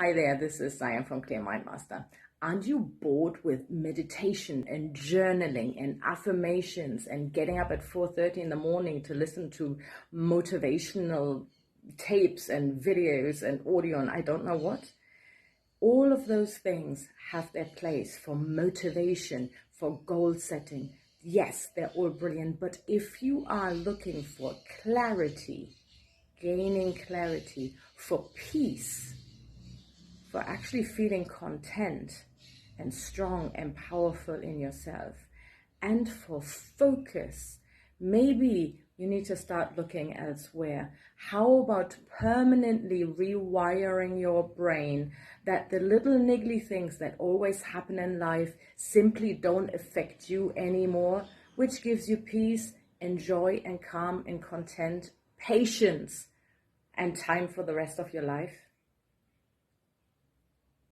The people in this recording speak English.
Hi there, this is Zion from Clear Mind Master. Aren't you bored with meditation and journaling and affirmations and getting up at 4:30 in the morning to listen to motivational tapes and videos and audio and I don't know what? All of those things have their place for motivation, for goal setting. Yes, they're all brilliant, but if you are looking for clarity, gaining clarity, for peace, for actually feeling content and strong and powerful in yourself, and for focus, maybe you need to start looking elsewhere. How about permanently rewiring your brain that the little niggly things that always happen in life simply don't affect you anymore, which gives you peace and joy and calm and content, patience, and time for the rest of your life?